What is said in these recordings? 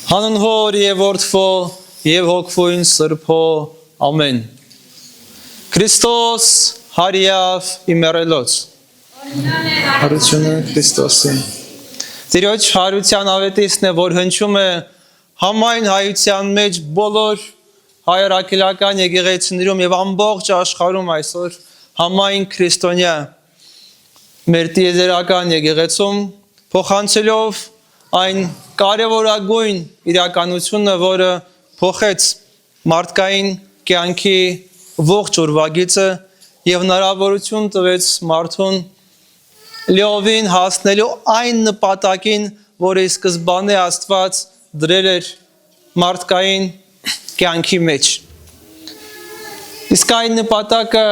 Հանուն Հոր և Որդվո և Հոգվույն Սրբո, ամեն։ Քրիստոս հարյավ իմերելոց։ Հարությունը Քրիստոսին։ Տիրոջ հարության ավետիսն է, որ հնչում է համայն հայության մեջ բոլոր հայրաքելական եկեղեցիներում և ամբողջ աշխարհում այսօր համայն քրիստոնյա մեր տիեզերական եկեղեցում փոխանցելով այն կարևորագույն իրականությունը, որը փոխեց մարդկային կյանքի ողջ ուրվագիծը և հնարավորություն տվեց մարդուն լիովին հասնելու այն նպատակին, որը սկզբանե Աստված դրել էր մարդկային կյանքի մեջ։ Իսկ այն նպատակը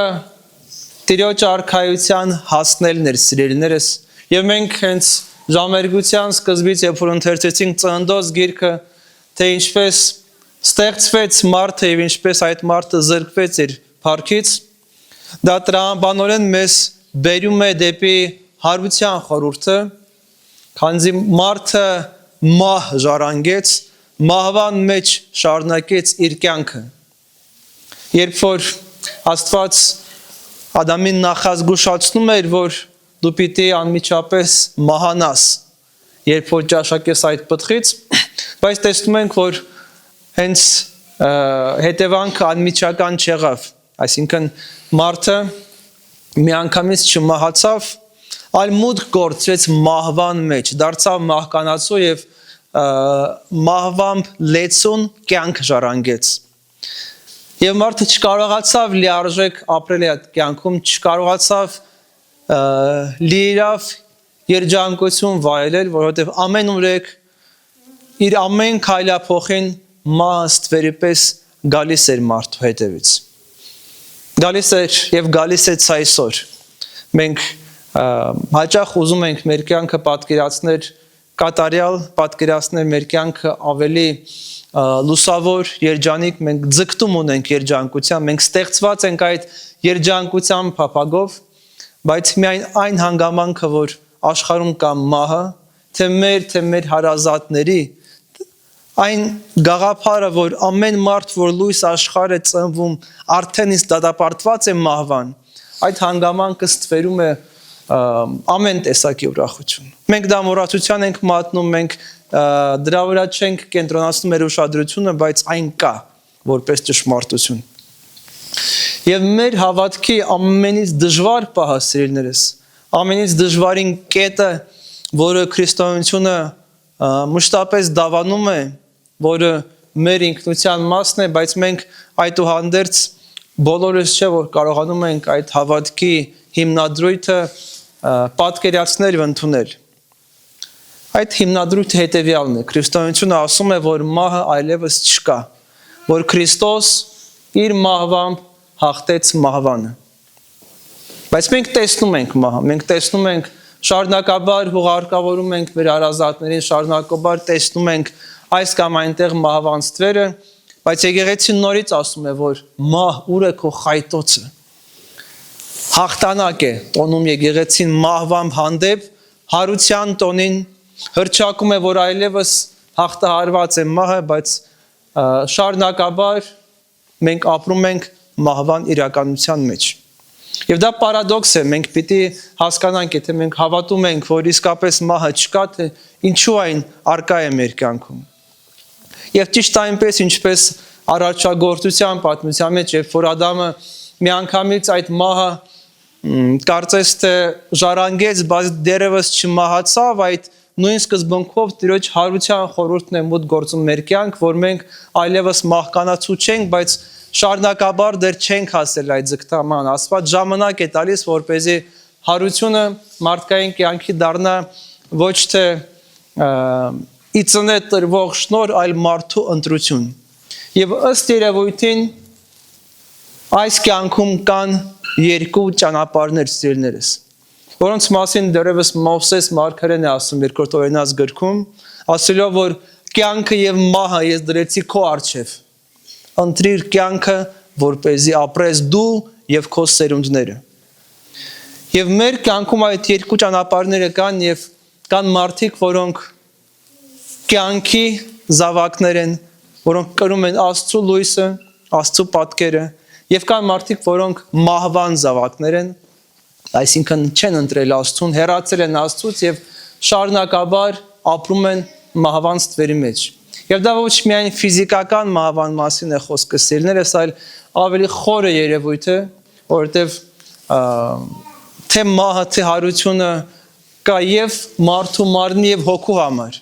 Տիրոջ արքայության հասնելն էր, սիրելիներս, և մենք հենց ժամերգության սկզբից, երբ որ ընթերցեցինք Ծննդոց գիրքը, թե ինչպես ստեղծվեց մարդը և ինչպես այդ մարդը զրկվեց իր փառքից, դա տրամաբանորեն մեզ բերում է դեպի հարության խորհուրդը, քանզի մարդը մահ ժառանգեց, մահվան մեջ շարունակեց իր կյանքը։ Երբ որ Աստված Ադամին նախազգուշացնում էր, որ դու պիտի անմիջապես մահանաս, երբ որ ճաշակես այդ պտղից, բայց տեսնում ենք, որ հենց հետևանքը անմիջական չեղավ, այսինքն մարդը միանգամից չմահացավ, այլ մուտք գործեց մահվան մեջ, դարձավ մահկանացու և մահվամբ լեցուն կյանք ժառանգեց։ Եվ մարդը չկարողացավ լիարժեք ապրել այդ կյանքում, չկարողացավ լիիրավ երջանկություն վայելել, որովհետև ամեն ուրեք իր ամեն քայլափոխին մահը ստվերի պես գալիս էր մարդու հետևից։ Գալիս էր և գալիս է ցայսօր։ Մենք հաճախ ուզում ենք մեր կյանքը պատկերացնել, կատարյալ պատկերացնել մեր կյանքը ավելի լուսավոր, երջանիկ, մենք ձգտում ունենք երջանկության, մենք ստեղծված ենք այդ երջանկության փափագով, բայց միայն այն հանգամանքը, որ աշխարհում կա մահը, թե մեր հարազատների, այն գաղափարը, որ ամեն մարդ, որ լույս աշխարհ է ծնվում, արդեն իսկ դատապարտված է մահվան, այդ հանգամանքը ստվերում է ամեն տեսակի ուրախություն։ Մենք դա մոռացության ենք մատնում, մենք դրա վրա չենք կենտրոնացնում մեր ուշադրությունը, բայց այն կա, որպես ճշմարտություն։ Եվ մեր հավատքի ամենից դժվար պահը, սիրելիներս, ամենից դժվարին կետը, որը քրիստոնեությունը մշտապես դավանում է, որը մեր ինքնության մասն է, բայց մենք այդուհանդերձ բոլորս չէ, որ կարողանում ենք այդ հավատքի հիմնադրույթը պատկերացնել և ընդունել։ Այդ հիմնադրույթը հետևյալն է, քրիստոնեությունը ասում է, որ մահը այլևս չկա, որ Քրիստոս իր մահվամբ հաղթեց մահվանը։ Բայց մենք տեսնում ենք մահը, մենք տեսնում ենք շարունակաբար հուղարկավորում ենք մեր հարազատներին, շարունակաբար տեսնում ենք այս կամ այնտեղ մահվան ստվերը, բայց եկեղեցին նորից ասում է, որ մահ, ուր է քո խայտոցը։ Հաղթանակ է տոնում եկեղեցին մահվամբ հանդեպ, հարության տոնին հռչակում է, որ այլևս հաղթահարված է մահը, բայց շարունակաբար մենք ապրում ենք մահվան իրականության մեջ։ Եվ դա պարադոքս է, մենք պիտի հասկանանք, եթե մենք հավատում ենք, որ իսկապես մահը չկա, թե ինչու այն առկա է մեր կյանքում։ Եվ ճիշտ այնպես, ինչպես առաջագործության պատմության մեջ, երբ որ Ադամը միանգամից այդ մահը կարծես թե ժառանգեց, բայց դեռևս չմահացավ, այդ նույն սկզբունքով Տիրոջ հարության խորհուրդն է մուտք գործում մեր կյանք, որ մենք այլևս մահկանացու չենք, բայց շարունակաբար դեռ չենք հասել այդ ձգտման։ Աստված ժամանակ է տալիս, որպեսզի հարությունը մարդկային կյանքի դառնա ոչ թե իծնե տրվող շնորհ, այլ մարդու ընտրություն։ Եվ ըստ երևույթին այս կյանքում կան երկու ճանապարհներ, սիրելիներս, որոնց մասին դեռևս Մովսես մարգարեն է ասում Երկրորդ օրենաց գրքում, ասելով, որ կյանքը և մահը ես դրեցի քո առջև, ընտրիր կյանքը, որպեսզի ապրես դու և քո սերունդները։ Եվ մեր կյանքում այդ երկու ճանապարհները կան, և կան մարդիկ, որոնք կյանքի զավակներ են, որոնք կրում են Աստծո լույսը, Աստծո պատկերը, եւ կան մարդիկ, որոնք մահվան զավակներ են, այսինքն չեն ընտրել Աստծուն, հեռացել են Աստծուց եւ շարունակաբար ապրում են մահվան ստվերի մեջ։ Եվ դա ոչ միայն ֆիզիկական մահվան մասին է խոսքը, սիրելիներս, այլ ավելի խորը երևույթ է, որովհետև թե մահը, թե հարությունը կա եւ մարդու մարմնի եւ հոգու համար։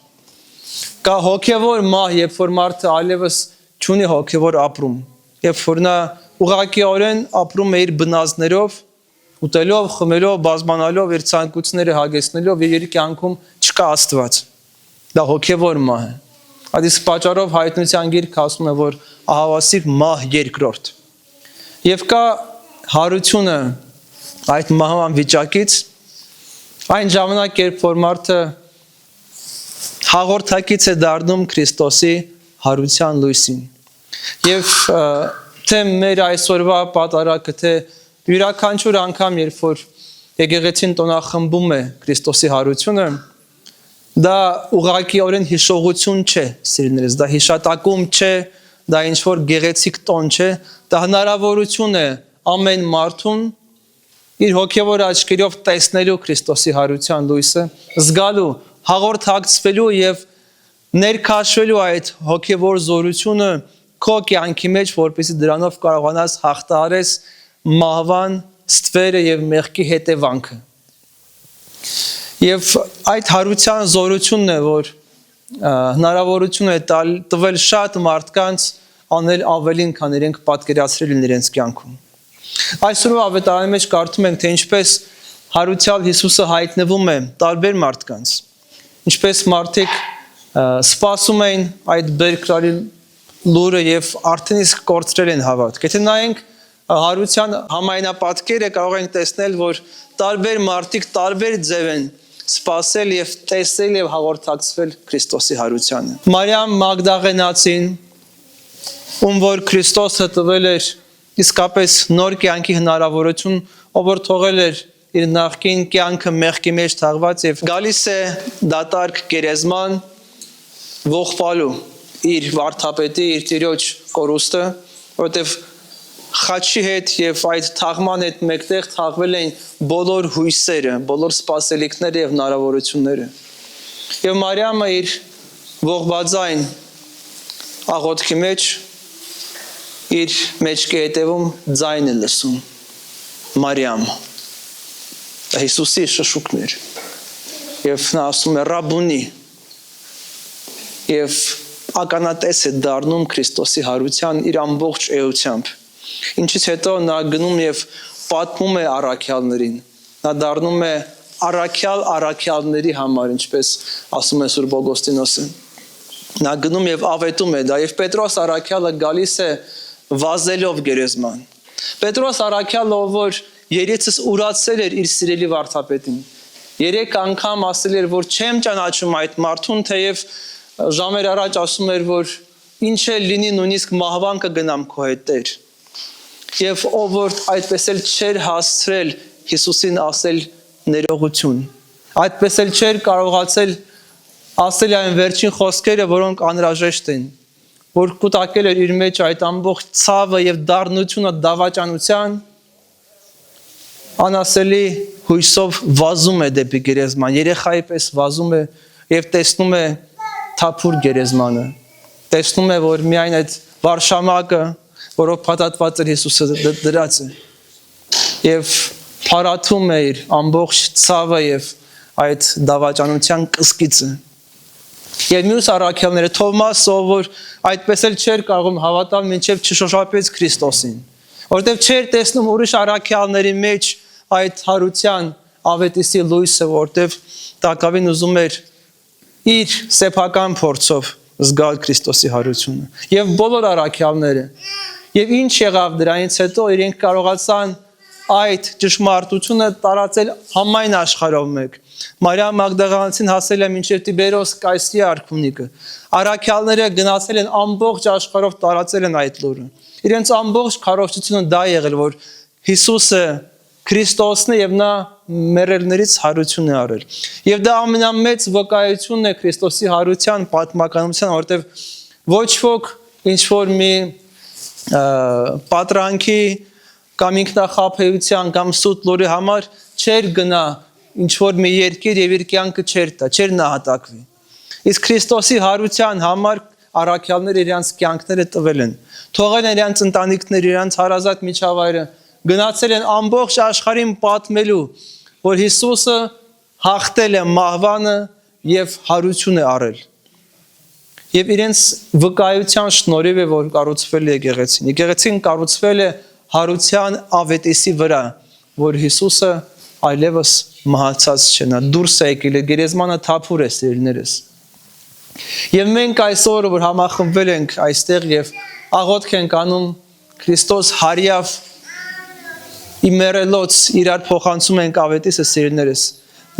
Կա հոգեվոր մահ, երբ որ մարդը այլևս չունի հոգեվոր ապրում, երբ որ նա ուղղակիորեն ապրում է իր բնազդներով, ուտելով, խմելով, բազմանալով, իր ցանկությունները հագեցնելով եւ իր կյանքում չկա Աստված։ Դա հոգեվոր մահ է։ Այդ իսկ պատճառով հայտնության գիրքը ասում է, որ ահավասիկ մահ երկրորդ։ Եվ կա հարությունը այդ մահվան վիճակից, այն ժամանակ, երբ որ մարդը հաղորդակից է դառնում Քրիստոսի հարության լույսին։ Եվ թե մեր այսօրվա պատարագը, թե յուրաքանչյուր անգամ, երբ որ եկեղեցին տոնախմբում է Քրիստոսի հարությունը, դա ուղղակիորեն հիշողություն չէ, սիրելիներս, դա հիշատակում չէ, դա ինչ-որ գեղեցիկ տոն չէ, դա հնարավորություն է ամեն մարդուն իր հոգևոր աչքերով տեսնելու Քրիստոսի հարության լույսը, զգալու, հաղորդակցվելու եւ ներքաշվելու այդ հոգևոր զորությունը քո կյանքի մեջ, որպեսզի դրանով կարողանաս հաղթահարես մահվան ստվերը եւ մեղքի հետևանքը։ Եվ այդ հարության զորությունն է, որ հնարավորություն է տվել շատ մարդկանց անել ավելին, քան իրենք պատկերացրել են իրենց կյանքում։ Այսօրվա ավետարանի մեջ կարդում ենք, թե ինչպես հարության Հիսուսը հայտնվում է տարբեր մարդկանց, ինչպես մարդիկ սպասում էին այդ բերկրալի լուրը եւ արդեն իսկ կորցրել են հավատք։ Եթե նայենք հարության համայնապատկերը, կարող ենք տեսնել, որ տարբեր մարդիկ տարբեր ձև են սպասել եւ տեսել եւ հաղորդակցվել Քրիստոսի հարությանը։ Մարիամ Մագդաղենացին, ում որ Քրիստոսը տվել էր իսկապես նոր կյանքի հնարավորություն, ով որ թողել էր իր նախկին կյանքը մեղքի մեջ թաղված եւ գալիս է դատարկ գերեզման ողբալու իր վարդապետի, իր տիրոջ կորուստը, որովհետեւ խաչի հետ եւ այդ թաղման հետ մեկտեղ թաղվել են բոլոր հույսերը, բոլոր սպասելիքները եւ հնարավորությունները։ Եվ Մարիամը իր ողբաձայն աղոթքի մեջ իր մեջքի հետևում ձայն է լսում։ Մարիամ։ Դա Հիսուսի շշուկն էր։ Եվ նա ասում է Ռաբունի։ Եվ ականատես է դառնում Քրիստոսի հարության իր ամբողջ էությամբ։ Ինչից հետո նա գնում եւ պատմում է առաքյալներին։ Նա դառնում է առաքյալների համար, ինչպես ասում է Սուրբ Օգոստինոսը։ Նա գնում եւ ավետում է դա եւ Պետրոս առաքյալը գալիս է վազելով գերեզման։ Պետրոս առաքյալը, որ երեցս ուրացել էր իր սիրելի վարդապետին։ 3 անգամ ասել էր, որ չեմ ճանաչում այդ մարդուն, թեև ժամեր առաջ ասում էր, որ ինչ էլ լինի, նույնիսկ մահվան կգնամ քո հետ Տեր։ Եվ ով որ այդպես էլ չէր հասցրել Հիսուսին ասել ներողություն, այդպես էլ չէր կարողացել ասել այն վերջին խոսքերը, որոնք անհրաժեշտ են, որ կուտակել էր իր մեջ այդ ամբողջ ցավը եւ դառնությունը դավաճանության, անասելի հույսով վազում է դեպի գերեզման, երեխայի պես վազում է եւ տեսնում է թափուր գերեզմանը, տեսնում է, որ միայն այդ վարշամակը, որով փաթաթված էր Հիսուսը դրած է եւ փարաթում է իր ամբողջ ցավը եւ այդ դավաճանության կսկիծը։ Եվ մյուս առաքյալները Թովմասը, որ այդպես էլ չէր կարողում հավատալ, մինչև չշոշափեց Քրիստոսին, որովհետև չէր տեսնում ուրիշ առաքյալների մեջ այդ հարության ավետիսի լույսը, որովհետև տակավին ուզում էր իր սեփական փորձով զգալ Քրիստոսի հարությունը։ Եվ բոլոր առաքյալները, եւ ինչ եղավ դրանից հետո, իրենք կարողացան այդ ճշմարտությունը տարածել համայն աշխարհով մեկ։ Մարիամ Մագդաղանացին հասել է մինչև Տիբերոս Կայսրի արքունիքը։ Առաքյալները գնացել են ամբողջ աշխարհով տարածել են այդ լուրը։ Իրենց ամբողջ քարոզությունը դա եղել, որ Հիսուսը Քրիստոսն է եւ նա մեռելներից հարություն է արել։ Եվ դա ամենամեծ վկայությունն է Քրիստոսի հարության պատմականության, որտեղ ոչ ոք ինչ որ մի պատրանքի կամ ինքնախապեյության կամ սուտ լուրի համար չեր գնա ինչ որ մի երկիր եւ իր կյանքը չեր նահատակվի։ Իսկ Քրիստոսի հարության համար առաքյալները իրենց կյանքները տվել են, թողել են իրենց ընտանիքները, իրենց հարազատ միջավայրը, գնացել են ամբողջ աշխարհին պատմելու, որ Հիսուսը հաղթել է մահվանը եւ հարություն է արել։ Եվ իրենց վկայության շնորհիվ է որ կառուցվել է եկեղեցին։ Եկեղեցին կառուցվել է հարության ավետիսի վրա, որ Հիսուսը այլևս մահացած չէ, նա դուրս է եկել, գերեզմանը թափուր է սիրելիներս։ Եվ մենք այսօր որ համախմբվել ենք այստեղ եւ աղոթք ենք անում Քրիստոս հարյավ իմերելոց իրար փոխանցում ենք ավետիսը սիրելիներս։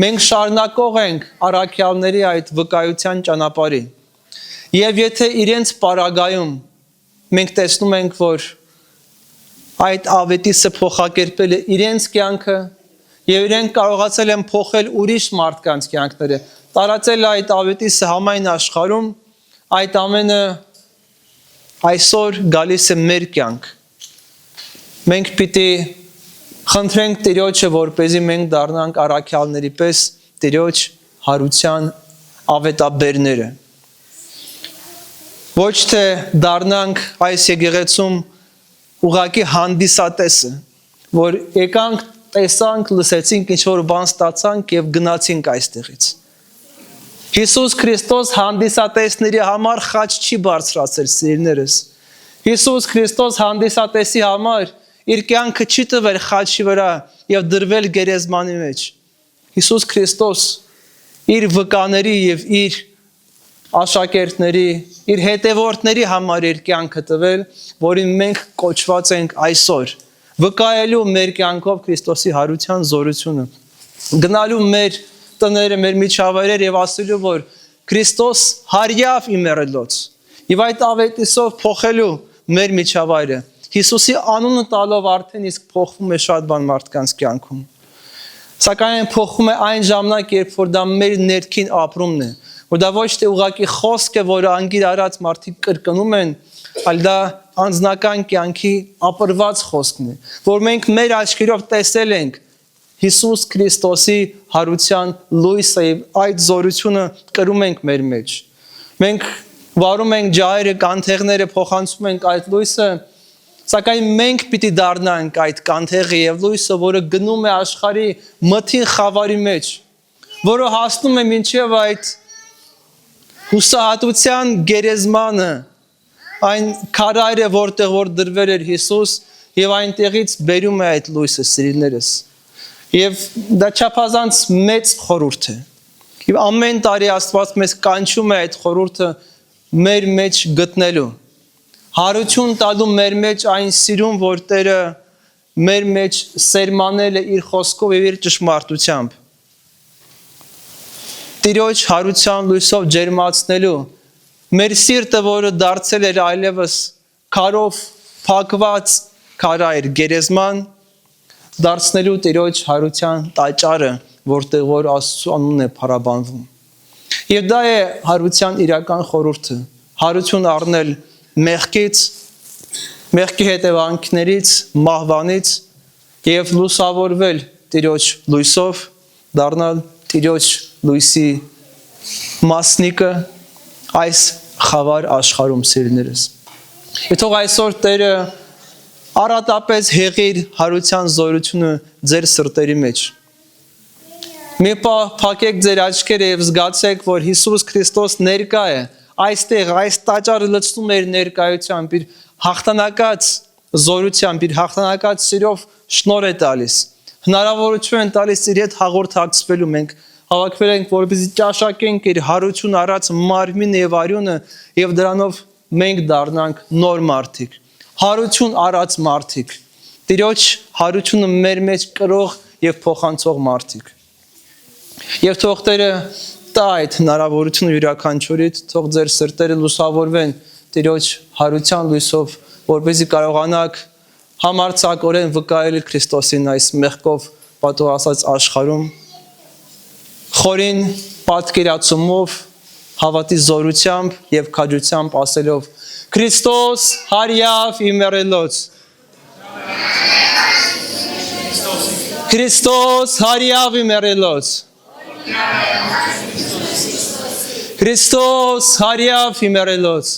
Մենք շարունակող ենք առաքյալների այդ վկայության ճանապարհին։ Եվ եթե իրենց պարագայում մենք տեսնում ենք, որ այդ ավետիսը փոխակերպել է իրենց կյանքը եւ իրենք կարողացել են փոխել ուրիշ մարդկանց կյանքները, տարածել այդ ավետիսը համայն աշխարհում, այդ ամենը այսօր գալիս է մեր կյանք։ Մենք պիտի խնդրենք Տիրոջը, որպեսզի մենք դառնանք առաքյալների պես Տիրոջ հարության ավետաբերները։ Ոչ թե դառնանք այս եկեղեցում ուղղակի հանդիսատեսը, որ եկանք, տեսանք, լսեցինք, ինչ-որ բան ստացանք եւ գնացինք այստեղից։ Հիսուս Քրիստոս հանդիսատեսների համար խաչ չի բարձրացել, սիրելիներս։ Հիսուս Քրիստոս հանդիսատեսի համար իր կյանքը չի տվել խաչի վրա եւ դրվել գերեզմանի մեջ։ Հիսուս Քրիստոս իր վկաների եւ իր աշակերտների, իր հետևորդների համար իր կյանքը տվել, որին մենք կոչված ենք այսօր, վկայելու մեր կյանքով Քրիստոսի հարության զորությունը, գնալու մեր տները, մեր միջավայրեր եւ ասելու, որ Քրիստոս հարյավ իմերելոց եւ այդ ավետիսով փոխելու մեր միջավայրը, Հիսուսի անունը տալով արդեն իսկ փոխվում է շատ բան մարդկանց կյանքում։ Սակայն փոխվում է այն ժամանակ, երբ որ դա մեր ներքին ապրումն է, որ դա ոչ թե ուղղակի խոսք է, որը անգիր արած մարդիկ կրկնում են, այլ դա անձնական կյանքի ապրված խոսքն է, որ մենք մեր աչքերով տեսել ենք Հիսուս Քրիստոսի հարության լույսը եւ այդ զորությունը կրում ենք մեր մեջ։ Մենք վարում ենք ջահերը, կանթեղները, փոխանցում ենք այդ լույսը, սակայն մենք պիտի դառնանք այդ կանթեղը եւ լույսը, որը գնում է աշխարհի մթին խավարի մեջ, որը հասնում է մինչեւ այդ հուսահատության գերեզմանը, այն քարայրը, որտեղ որ դրվել էր Հիսուս, եւ այնտեղից բերում է այդ լույսը, սիրելիներս։ Եվ դա չափազանց մեծ խորհուրդ է։ Եվ ամեն տարի Աստված մեզ կանչում է այդ խորհուրդը մեր մեջ գտնելու։ Հարություն տալու մեր մեջ այն սիրուն, որ Տերը մեր մեջ սերմանել է իր խոսքով եւ իր ճշմարտությամբ։ Տիրոջ հարության լույսով ջերմացնելու մեր սիրտը, որը դարձել էր այլևս քարով փակված քարայր գերեզման, դարձնելու Տիրոջ հարության տաճարը, որտեղ որ Աստծո անունն է փառաբանվում։ Եվ դա է հարության իրական խորհուրդը, հարություն առնել մեղքից, մեղքի հետևանքներից, մահվանից եւ լուսավորվել Տիրոջ լույսով, դառնալ Տիրոջ լույսի մասնիկը այս խավար աշխարհում, սիրելիներս։ Եթող այսօր Տերը առատապես հեղիր հարության զորությունը ձեր սրտերի մեջ։ Մի պահ փակեք ձեր աչքերը եւ զգացեք, որ Հիսուս Քրիստոս ներկա է այստեղ, այս տաճարը լցնում է իր ներկայությամբ, իր հաղթանակած զորությամբ, իր հաղթանակած սիրով շնորհ է տալիս։ Հնարավորություն են տալիս իր հետ հաղորդակցվելու, մենք հավաքվել ենք, որպեսզի ճաշակենք իր հարություն առած մարմինը եւ արյունը եւ դրանով մենք դառնանք նոր մարդիկ, հարություն առած մարդիկ, Տիրոջ հարությունը մեր մեջ կրող եւ փոխանցող մարդիկ։ Եվ թող Տերը տա այդ հնարավորությունը յուրաքանչյուրից, թող ձեր սրտերը լուսավորվեն Տիրոջ հարության լույսով, որպեսզի կարողանաք համարձակորեն վկայել Քրիստոսին այս մեղքով պատուհասած աշխարհում, խորին պատկերացումով, հավատի զորությամբ եւ քաջությամբ ասելով. Քրիստոս հարյավ իմերելոց, Քրիստոս հարյավ իմերելոց, Քրիստոս հարյավ իմերելոց,